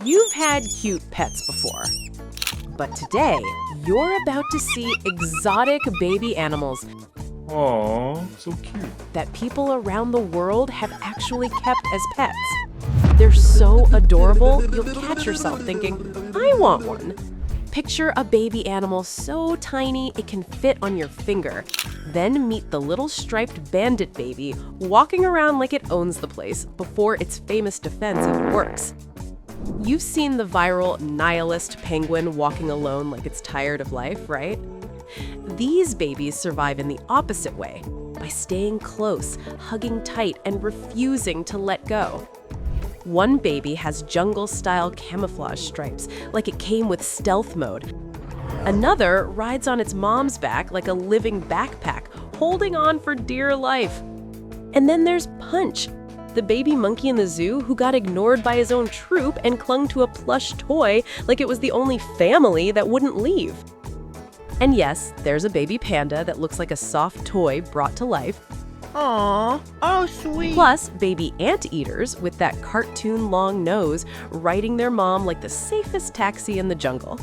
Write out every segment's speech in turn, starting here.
You've had cute pets before, but today you're about to see exotic baby animals Aw, so cute. that people around the world have actually kept as pets. They're so adorable, you'll catch yourself thinking, I want one. Picture a baby animal so tiny it can fit on your finger. Then meet the little striped bandit baby walking around like it owns the place before its famous defense even works. You've seen the viral nihilist penguin walking alone like it's tired of life, right? These babies survive in the opposite way, by staying close, hugging tight, and refusing to let go. One baby has jungle-style camouflage stripes, like it came with stealth mode. Another rides on its mom's back like a living backpack, holding on for dear life. And then there's Punch, the baby monkey in the zoo who got ignored by his own troop and clung to a plush toy like it was the only family that wouldn't leave. And yes, there's a baby panda that looks like a soft toy brought to life. Aw, oh sweet. Plus, baby anteaters with that cartoon long nose riding their mom like the safest taxi in the jungle.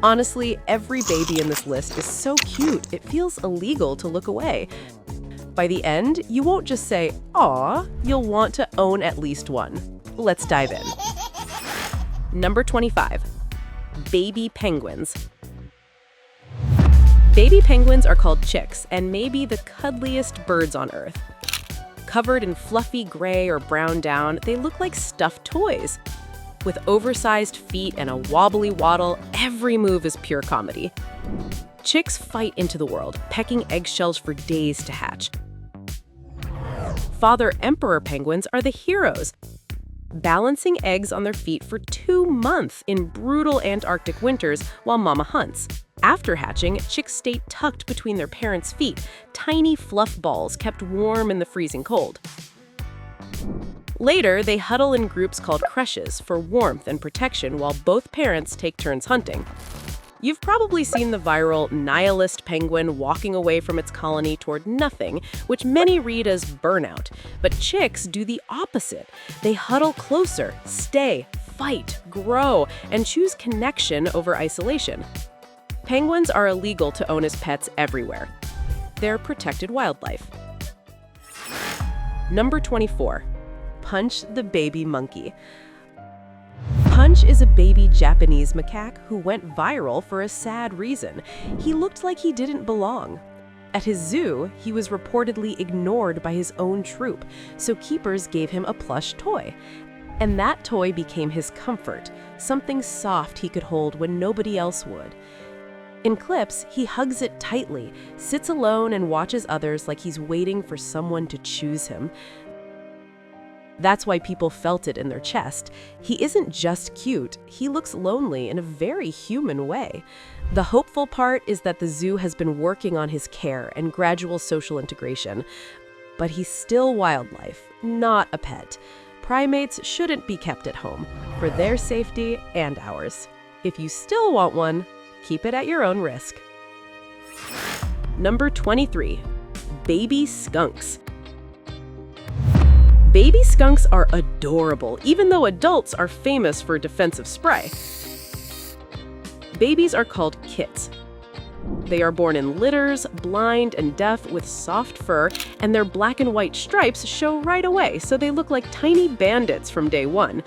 Honestly, every baby in this list is so cute, it feels illegal to look away. By the end, you won't just say, aw, you'll want to own at least one. Let's dive in. Number 25, baby penguins. Baby penguins are called chicks and may be the cuddliest birds on Earth. Covered in fluffy gray or brown down, they look like stuffed toys. With oversized feet and a wobbly waddle, every move is pure comedy. Chicks fight into the world, pecking eggshells for days to hatch. Father emperor penguins are the heroes, balancing eggs on their feet for 2 months in brutal Antarctic winters while mama hunts. After hatching, chicks stay tucked between their parents' feet, tiny fluff balls kept warm in the freezing cold. Later, they huddle in groups called crushes for warmth and protection while both parents take turns hunting. You've probably seen the viral nihilist penguin walking away from its colony toward nothing, which many read as burnout. But chicks do the opposite. They huddle closer, stay, fight, grow, and choose connection over isolation. Penguins are illegal to own as pets everywhere. They're protected wildlife. Number 24, Punch the baby monkey. Punch is a baby Japanese macaque who went viral for a sad reason. He looked like he didn't belong. At his zoo, he was reportedly ignored by his own troop, so keepers gave him a plush toy. And that toy became his comfort, something soft he could hold when nobody else would. In clips, he hugs it tightly, sits alone and watches others like he's waiting for someone to choose him. That's why people felt it in their chest. He isn't just cute, he looks lonely in a very human way. The hopeful part is that the zoo has been working on his care and gradual social integration. But he's still wildlife, not a pet. Primates shouldn't be kept at home, for their safety and ours. If you still want one, keep it at your own risk. Number 23, baby skunks. Baby skunks are adorable, even though adults are famous for defensive spray. Babies are called kits. They are born in litters, blind and deaf with soft fur, and their black and white stripes show right away, so they look like tiny bandits from day one.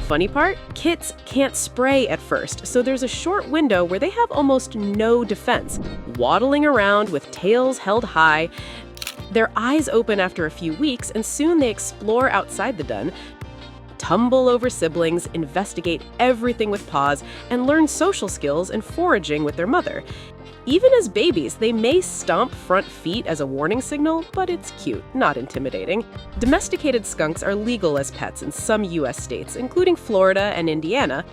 Funny part? Kits can't spray at first, so there's a short window where they have almost no defense, waddling around with tails held high. Their eyes open after a few weeks, and soon they explore outside the den, tumble over siblings, investigate everything with paws, and learn social skills and foraging with their mother. Even as babies, they may stomp front feet as a warning signal, but it's cute, not intimidating. Domesticated skunks are legal as pets in some U.S. states, including Florida and Indiana.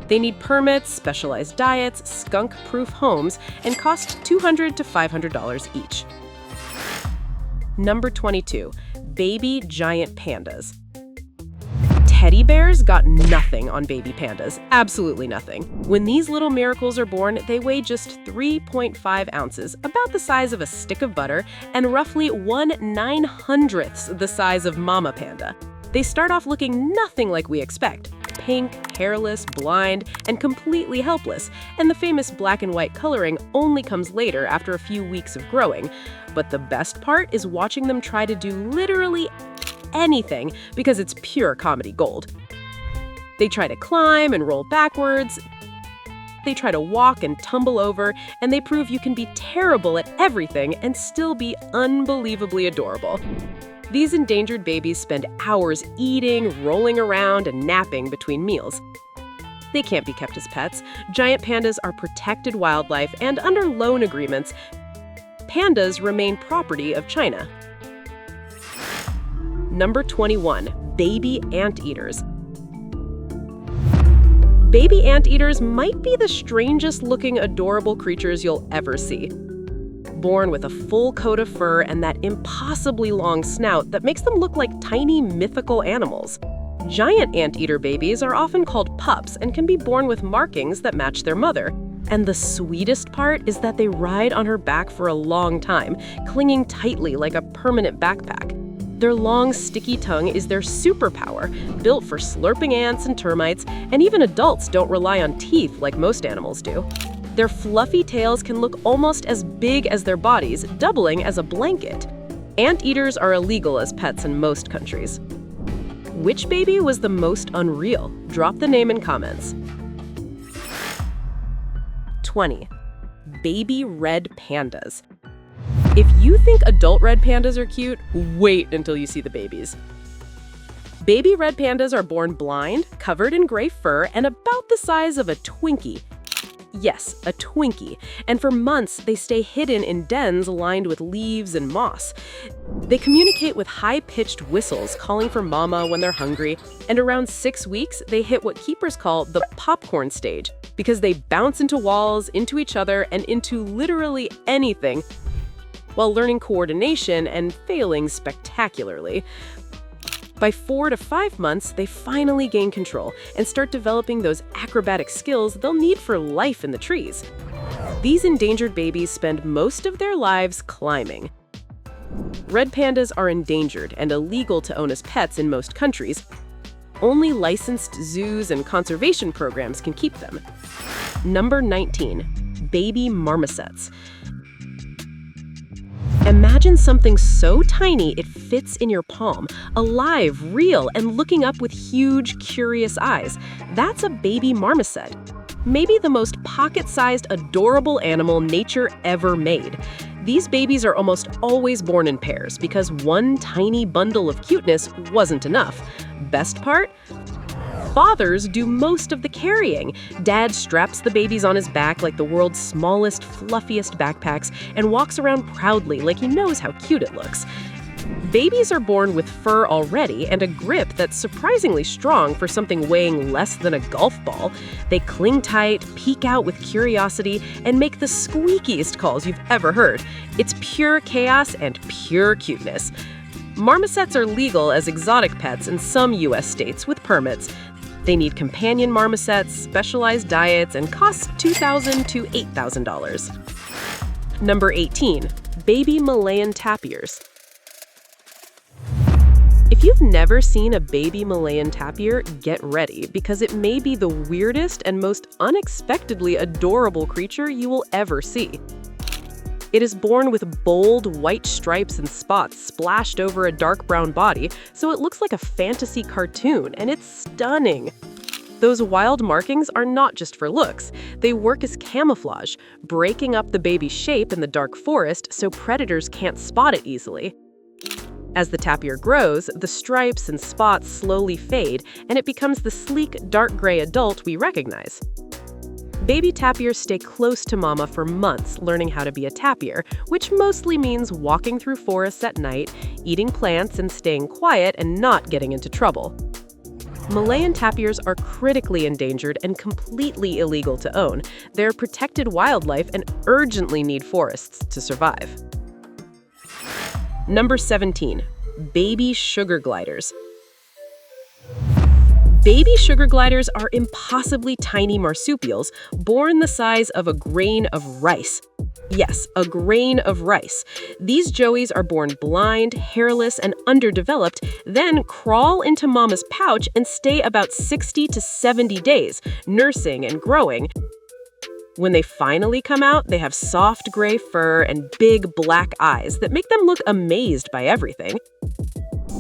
They need permits, specialized diets, skunk-proof homes, and cost $200 to $500 each. Number 22, baby giant pandas. Teddy bears got nothing on baby pandas, absolutely nothing. When these little miracles are born, they weigh just 3.5 ounces, about the size of a stick of butter, and roughly 1/900th the size of mama panda. They start off looking nothing like we expect. pink, hairless, blind, and completely helpless, and the famous black and white coloring only comes later after a few weeks of growing. But the best part is watching them try to do literally anything because it's pure comedy gold. They try to climb and roll backwards. They try to walk and tumble over, and they prove you can be terrible at everything and still be unbelievably adorable. These endangered babies spend hours eating, rolling around, and napping between meals. They can't be kept as pets. Giant pandas are protected wildlife, and under loan agreements, pandas remain property of China. Number 21, baby anteaters. Baby anteaters might be the strangest-looking, adorable creatures you'll ever see. Born with a full coat of fur and that impossibly long snout that makes them look like tiny mythical animals. Giant anteater babies are often called pups and can be born with markings that match their mother. And the sweetest part is that they ride on her back for a long time, clinging tightly like a permanent backpack. Their long, sticky tongue is their superpower, built for slurping ants and termites, and even adults don't rely on teeth like most animals do. Their fluffy tails can look almost as big as their bodies, doubling as a blanket. Anteaters are illegal as pets in most countries. Which baby was the most unreal? Drop the name in comments. 20. Baby red pandas. If you think adult red pandas are cute, wait until you see the babies. Baby red pandas are born blind, covered in gray fur, and about the size of a Twinkie. Yes, a Twinkie. And for months, they stay hidden in dens lined with leaves and moss. They communicate with high-pitched whistles, calling for mama when they're hungry. And around 6 weeks, they hit what keepers call the popcorn stage, because they bounce into walls, into each other, and into literally anything, while learning coordination and failing spectacularly. By 4 to 5 months, they finally gain control and start developing those acrobatic skills they'll need for life in the trees. These endangered babies spend most of their lives climbing. Red pandas are endangered and illegal to own as pets in most countries. Only licensed zoos and conservation programs can keep them. Number 19, baby marmosets. Imagine something so tiny it fits in your palm, alive, real, and looking up with huge, curious eyes. That's a baby marmoset. Maybe the most pocket-sized, adorable animal nature ever made. These babies are almost always born in pairs because one tiny bundle of cuteness wasn't enough. Best part? Fathers do most of the carrying. Dad straps the babies on his back like the world's smallest, fluffiest backpacks and walks around proudly like he knows how cute it looks. Babies are born with fur already and a grip that's surprisingly strong for something weighing less than a golf ball. They cling tight, peek out with curiosity, and make the squeakiest calls you've ever heard. It's pure chaos and pure cuteness. Marmosets are legal as exotic pets in some U.S. states with permits. They need companion marmosets, specialized diets, and cost $2,000 to $8,000. Number 18, baby Malayan tapirs. If you've never seen a baby Malayan tapir, get ready, because it may be the weirdest and most unexpectedly adorable creature you will ever see. It is born with bold white stripes and spots splashed over a dark brown body, so it looks like a fantasy cartoon, and it's stunning. Those wild markings are not just for looks. They work as camouflage, breaking up the baby's shape in the dark forest so predators can't spot it easily. As the tapir grows, the stripes and spots slowly fade, and it becomes the sleek, dark gray adult we recognize. Baby tapirs stay close to mama for months, learning how to be a tapir, which mostly means walking through forests at night, eating plants, and staying quiet and not getting into trouble. Malayan tapirs are critically endangered and completely illegal to own. They're protected wildlife and urgently need forests to survive. Number 17, baby sugar gliders. Baby sugar gliders are impossibly tiny marsupials born the size of a grain of rice. Yes, a grain of rice. These joeys are born blind, hairless, and underdeveloped, then crawl into mama's pouch and stay about 60 to 70 days, nursing and growing. When they finally come out, they have soft gray fur and big black eyes that make them look amazed by everything.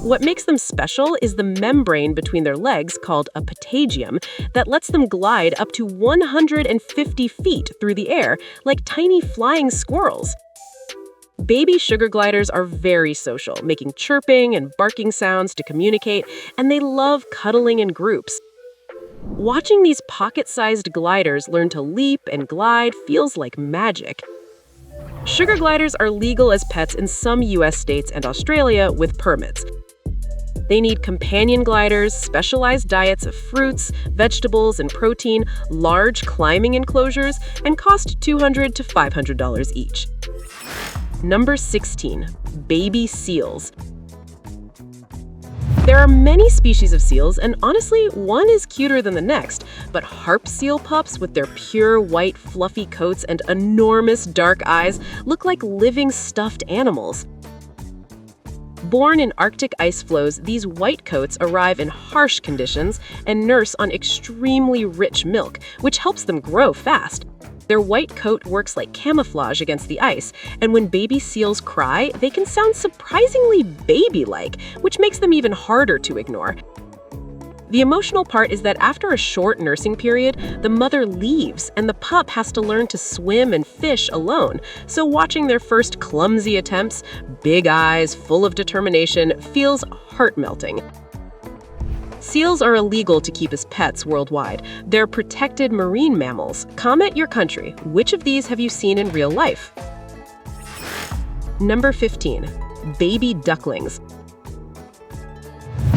What makes them special is the membrane between their legs called a patagium that lets them glide up to 150 feet through the air like tiny flying squirrels. Baby sugar gliders are very social, making chirping and barking sounds to communicate, and they love cuddling in groups. Watching these pocket-sized gliders learn to leap and glide feels like magic. Sugar gliders are legal as pets in some US states and Australia with permits. They need companion gliders, specialized diets of fruits, vegetables, and protein, large climbing enclosures, and cost $200 to $500 each. Number 16, baby seals. There are many species of seals, and honestly, one is cuter than the next, but harp seal pups with their pure white fluffy coats and enormous dark eyes look like living stuffed animals. Born in Arctic ice floes, these white coats arrive in harsh conditions and nurse on extremely rich milk, which helps them grow fast. Their white coat works like camouflage against the ice, and when baby seals cry, they can sound surprisingly baby-like, which makes them even harder to ignore. The emotional part is that after a short nursing period, the mother leaves and the pup has to learn to swim and fish alone. So watching their first clumsy attempts, big eyes, full of determination, feels heart-melting. Seals are illegal to keep as pets worldwide. They're protected marine mammals. Comment your country. Which of these have you seen in real life? Number 15, baby ducklings.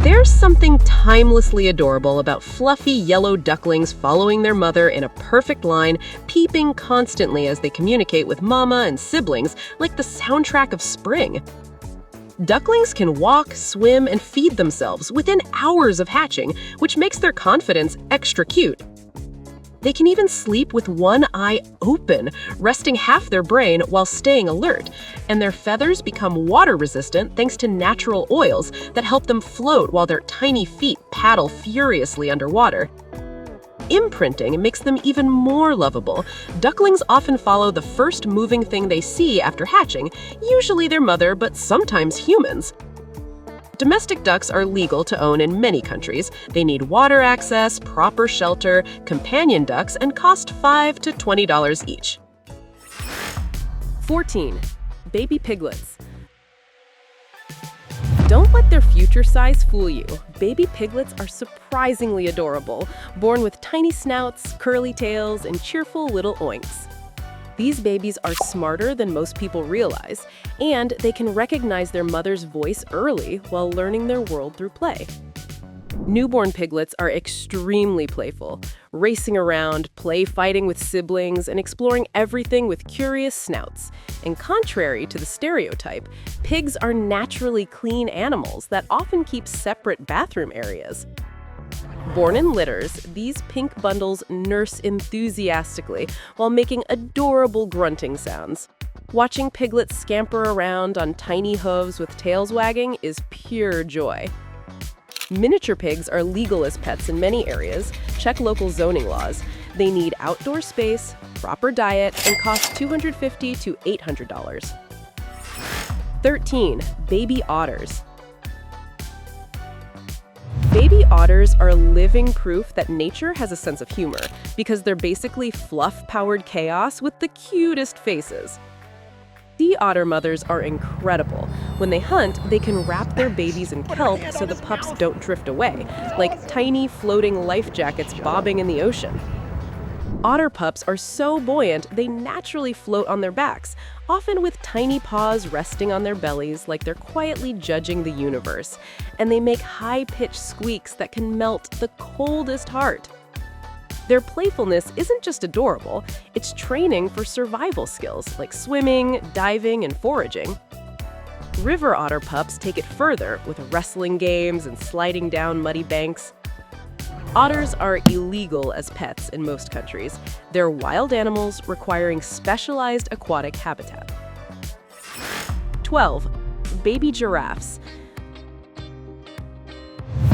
There's something timelessly adorable about fluffy yellow ducklings following their mother in a perfect line, peeping constantly as they communicate with mama and siblings like the soundtrack of spring. Ducklings can walk, swim, and feed themselves within hours of hatching, which makes their confidence extra cute. They can even sleep with one eye open, resting half their brain while staying alert, and their feathers become water-resistant thanks to natural oils that help them float while their tiny feet paddle furiously underwater. Imprinting makes them even more lovable. Ducklings often follow the first moving thing they see after hatching, usually their mother, but sometimes humans. Domestic ducks are legal to own in many countries. They need water access, proper shelter, companion ducks, and cost $5 to $20 each. 14. Baby piglets. Don't let their future size fool you. Baby piglets are surprisingly adorable, born with tiny snouts, curly tails, and cheerful little oinks. These babies are smarter than most people realize, and they can recognize their mother's voice early while learning their world through play. Newborn piglets are extremely playful, racing around, play fighting with siblings, and exploring everything with curious snouts. And contrary to the stereotype, pigs are naturally clean animals that often keep separate bathroom areas. Born in litters, these pink bundles nurse enthusiastically while making adorable grunting sounds. Watching piglets scamper around on tiny hooves with tails wagging is pure joy. Miniature pigs are legal as pets in many areas. Check local zoning laws. They need outdoor space, proper diet, and cost $250 to $800. 13. Baby otters. Baby otters are living proof that nature has a sense of humor because they're basically fluff-powered chaos with the cutest faces. Sea otter mothers are incredible. When they hunt, they can wrap their babies in kelp so the pups don't drift away, like tiny floating life jackets bobbing in the ocean. Otter pups are so buoyant they naturally float on their backs, often with tiny paws resting on their bellies like they're quietly judging the universe, and they make high-pitched squeaks that can melt the coldest heart. Their playfulness isn't just adorable, it's training for survival skills like swimming, diving, and foraging. River otter pups take it further with wrestling games and sliding down muddy banks. Otters are illegal as pets in most countries. They're wild animals requiring specialized aquatic habitat. 12. Baby giraffes.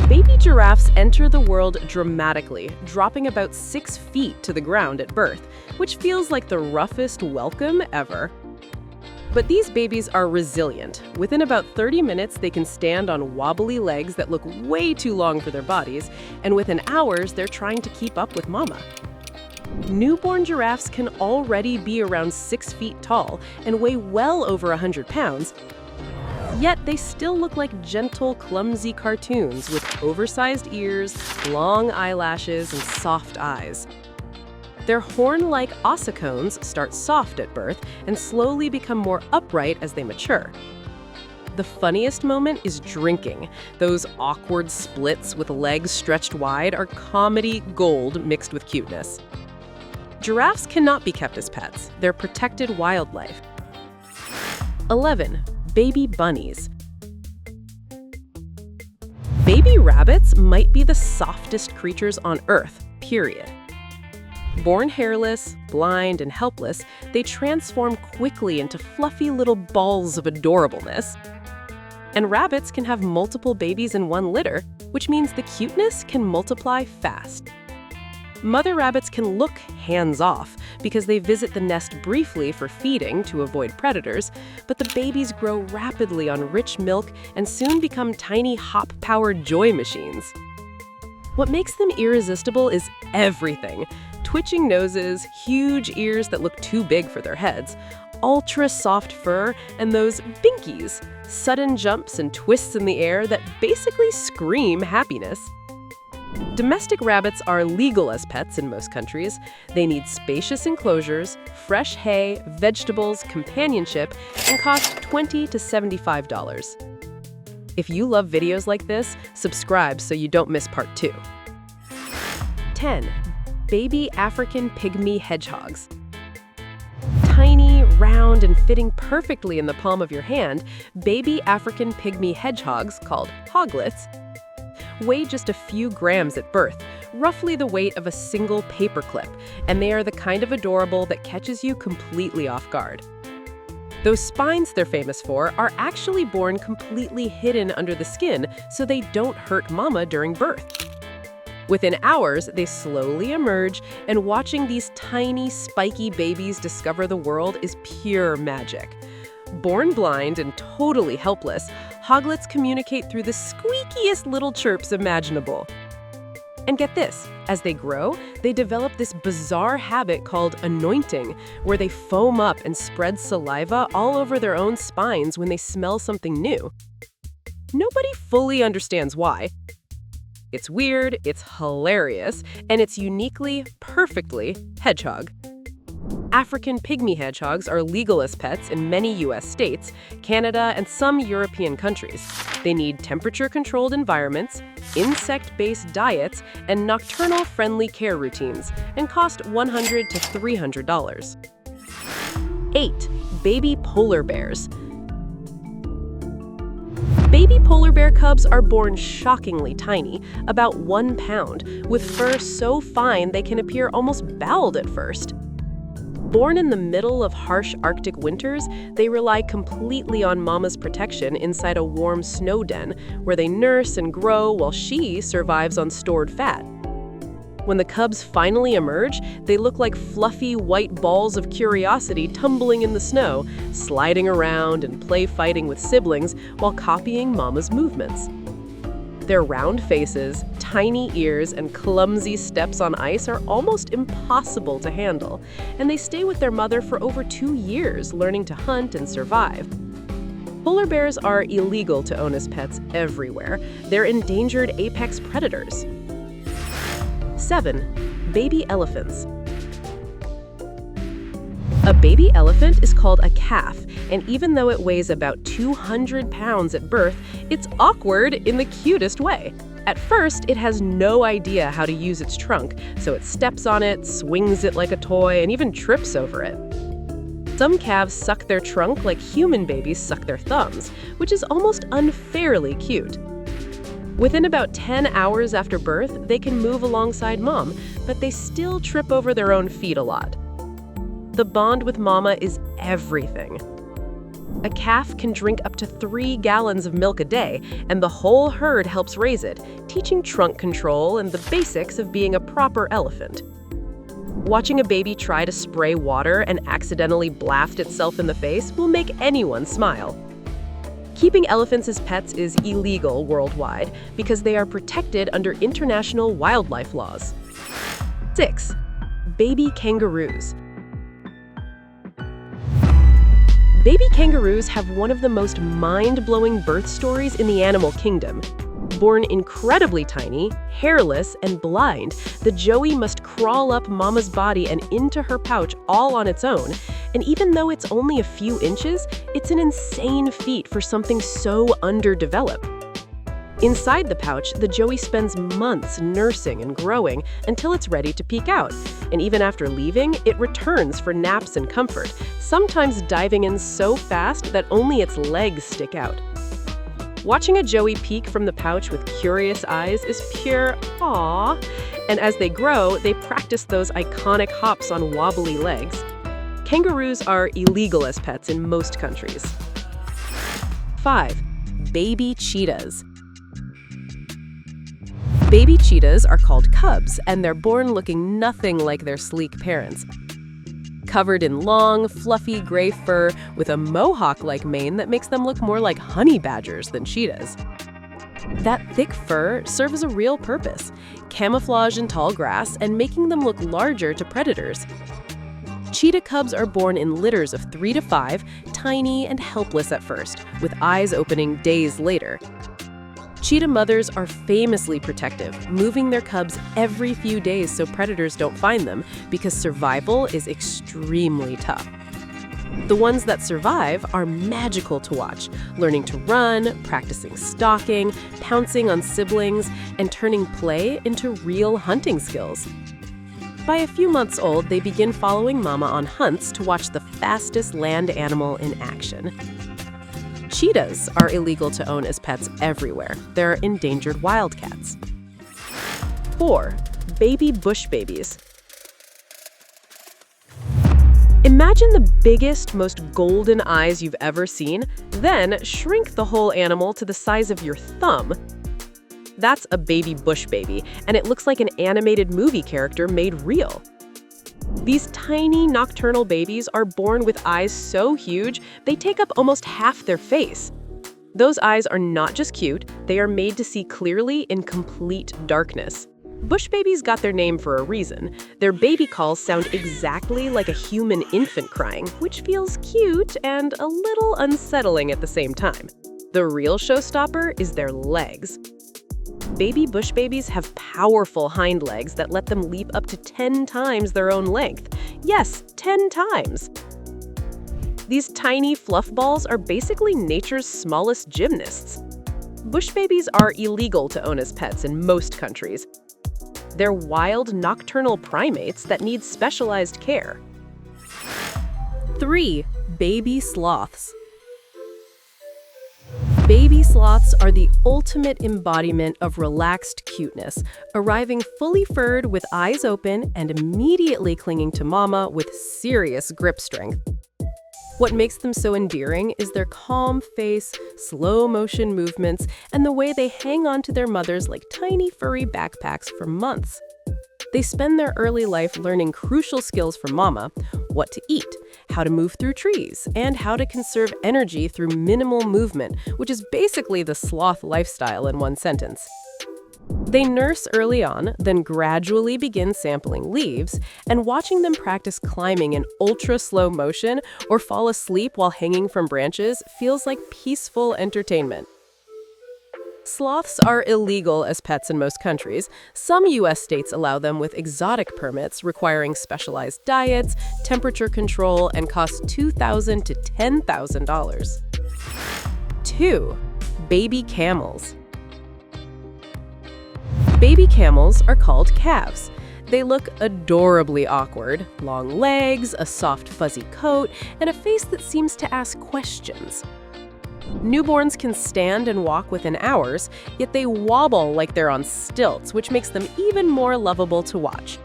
Baby giraffes enter the world dramatically, dropping about 6 feet to the ground at birth, which feels like the roughest welcome ever. But these babies are resilient. Within about 30 minutes, they can stand on wobbly legs that look way too long for their bodies, and within hours, they're trying to keep up with mama. Newborn giraffes can already be around 6 feet tall and weigh well over 100 pounds, yet they still look like gentle, clumsy cartoons with oversized ears, long eyelashes, and soft eyes. Their horn-like ossicones start soft at birth and slowly become more upright as they mature. The funniest moment is drinking. Those awkward splits with legs stretched wide are comedy gold mixed with cuteness. Giraffes cannot be kept as pets. They're protected wildlife. 11. Baby bunnies. Baby rabbits might be the softest creatures on Earth, period. Born hairless, blind, and helpless, they transform quickly into fluffy little balls of adorableness. And rabbits can have multiple babies in one litter, which means the cuteness can multiply fast. Mother rabbits can look hands-off because they visit the nest briefly for feeding to avoid predators, but the babies grow rapidly on rich milk and soon become tiny hop-powered joy machines. What makes them irresistible is everything. Twitching noses, huge ears that look too big for their heads, ultra-soft fur, and those binkies, sudden jumps and twists in the air that basically scream happiness. Domestic rabbits are legal as pets in most countries. They need spacious enclosures, fresh hay, vegetables, companionship, and cost $20 to $75. If you love videos like this, subscribe so you don't miss part 2. 10. Baby African pygmy hedgehogs. Tiny, round, and fitting perfectly in the palm of your hand, baby African pygmy hedgehogs, called hoglets, weigh just a few grams at birth, roughly the weight of a single paperclip, and they are the kind of adorable that catches you completely off guard. Those spines they're famous for are actually born completely hidden under the skin, so they don't hurt mama during birth. Within hours, they slowly emerge, and watching these tiny, spiky babies discover the world is pure magic. Born blind and totally helpless, hoglets communicate through the squeakiest little chirps imaginable. And get this, as they grow, they develop this bizarre habit called anointing, where they foam up and spread saliva all over their own spines when they smell something new. Nobody fully understands why. It's weird, it's hilarious, and it's uniquely, perfectly hedgehog. African pygmy hedgehogs are legal as pets in many U.S. states, Canada, and some European countries. They need temperature-controlled environments, insect-based diets, and nocturnal-friendly care routines, and cost $100 to $300. 8. Baby polar bears. Baby polar bear cubs are born shockingly tiny, about 1 pound, with fur so fine they can appear almost bowed at first. Born in the middle of harsh Arctic winters, they rely completely on mama's protection inside a warm snow den, where they nurse and grow while she survives on stored fat. When the cubs finally emerge, they look like fluffy white balls of curiosity tumbling in the snow, sliding around and play fighting with siblings while copying mama's movements. Their round faces, tiny ears, and clumsy steps on ice are almost impossible to handle, and they stay with their mother for over 2 years, learning to hunt and survive. Polar bears are illegal to own as pets everywhere. They're endangered apex predators. 7. Baby elephants. A baby elephant is called a calf, and even though it weighs about 200 pounds at birth, it's awkward in the cutest way. At first, it has no idea how to use its trunk, so it steps on it, swings it like a toy, and even trips over it. Some calves suck their trunk like human babies suck their thumbs, which is almost unfairly cute. Within about 10 hours after birth, they can move alongside mom, but they still trip over their own feet a lot. The bond with mama is everything. A calf can drink up to 3 gallons of milk a day, and the whole herd helps raise it, teaching trunk control and the basics of being a proper elephant. Watching a baby try to spray water and accidentally blast itself in the face will make anyone smile. Keeping elephants as pets is illegal worldwide because they are protected under international wildlife laws. 6. Baby kangaroos. Baby kangaroos have one of the most mind-blowing birth stories in the animal kingdom. Born incredibly tiny, hairless, and blind, the joey must crawl up mama's body and into her pouch all on its own. And even though it's only a few inches, it's an insane feat for something so underdeveloped. Inside the pouch, the joey spends months nursing and growing until it's ready to peek out. And even after leaving, it returns for naps and comfort, sometimes diving in so fast that only its legs stick out. Watching a joey peek from the pouch with curious eyes is pure awe. And as they grow, they practice those iconic hops on wobbly legs. Kangaroos are illegal as pets in most countries. 5. Baby cheetahs. Baby cheetahs are called cubs, and they're born looking nothing like their sleek parents. Covered in long, fluffy gray fur with a mohawk-like mane that makes them look more like honey badgers than cheetahs. That thick fur serves a real purpose: camouflage in tall grass and making them look larger to predators. Cheetah cubs are born in litters of 3 to 5, tiny and helpless at first, with eyes opening days later. Cheetah mothers are famously protective, moving their cubs every few days so predators don't find them, because survival is extremely tough. The ones that survive are magical to watch, learning to run, practicing stalking, pouncing on siblings, and turning play into real hunting skills. By a few months old, they begin following mama on hunts to watch the fastest land animal in action. Cheetahs are illegal to own as pets everywhere. They're endangered wildcats. 4. Baby bush babies. Imagine the biggest, most golden eyes you've ever seen, then shrink the whole animal to the size of your thumb. That's a baby bush baby, and it looks like an animated movie character made real. These tiny nocturnal babies are born with eyes so huge, they take up almost half their face. Those eyes are not just cute, they are made to see clearly in complete darkness. Bush babies got their name for a reason. Their baby calls sound exactly like a human infant crying, which feels cute and a little unsettling at the same time. The real showstopper is their legs. Baby bush babies have powerful hind legs that let them leap up to 10 times their own length. Yes, 10 times! These tiny fluff balls are basically nature's smallest gymnasts. Bush babies are illegal to own as pets in most countries. They're wild nocturnal primates that need specialized care. 3. Baby sloths. Baby sloths are the ultimate embodiment of relaxed cuteness, arriving fully furred with eyes open and immediately clinging to mama with serious grip strength. What makes them so endearing is their calm face, slow motion movements, and the way they hang on to their mothers like tiny furry backpacks for months. They spend their early life learning crucial skills from mama: what to eat, how to move through trees, and how to conserve energy through minimal movement, which is basically the sloth lifestyle in one sentence. They nurse early on, then gradually begin sampling leaves, and watching them practice climbing in ultra-slow motion or fall asleep while hanging from branches feels like peaceful entertainment. Sloths are illegal as pets in most countries. Some U.S. states allow them with exotic permits requiring specialized diets, temperature control, and cost $2,000 to $10,000. 2. Baby camels. Baby camels are called calves. They look adorably awkward: long legs, a soft fuzzy coat, and a face that seems to ask questions. Newborns can stand and walk within hours, yet they wobble like they're on stilts, which makes them even more lovable to watch.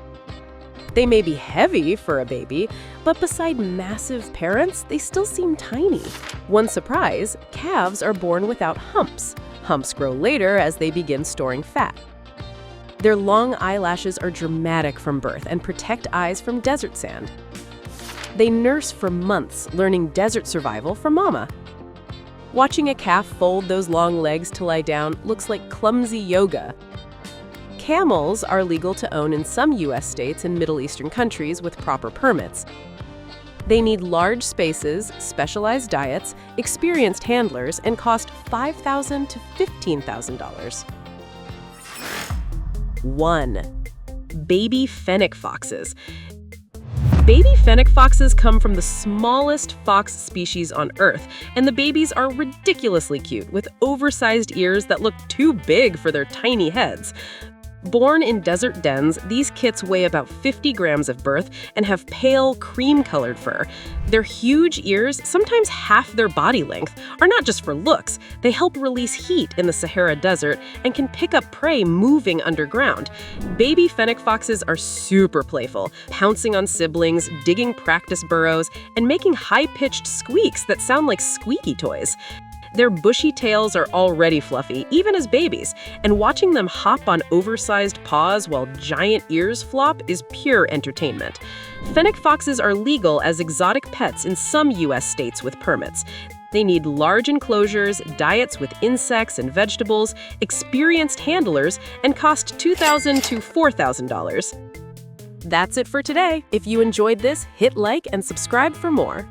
They may be heavy for a baby, but beside massive parents, they still seem tiny. One surprise, calves are born without humps. Humps grow later as they begin storing fat. Their long eyelashes are dramatic from birth and protect eyes from desert sand. They nurse for months, learning desert survival from mama. Watching a calf fold those long legs to lie down looks like clumsy yoga. Camels are legal to own in some U.S. states and Middle Eastern countries with proper permits. They need large spaces, specialized diets, experienced handlers, and cost $5,000 to $15,000. 1. Baby fennec foxes. Baby fennec foxes come from the smallest fox species on Earth, and the babies are ridiculously cute, with oversized ears that look too big for their tiny heads. Born in desert dens, these kits weigh about 50 grams at birth and have pale, cream-colored fur. Their huge ears, sometimes half their body length, are not just for looks. They help release heat in the Sahara Desert and can pick up prey moving underground. Baby fennec foxes are super playful, pouncing on siblings, digging practice burrows, and making high-pitched squeaks that sound like squeaky toys. Their bushy tails are already fluffy, even as babies, and watching them hop on oversized paws while giant ears flop is pure entertainment. Fennec foxes are legal as exotic pets in some U.S. states with permits. They need large enclosures, diets with insects and vegetables, experienced handlers, and cost $2,000 to $4,000. That's it for today. If you enjoyed this, hit like and subscribe for more.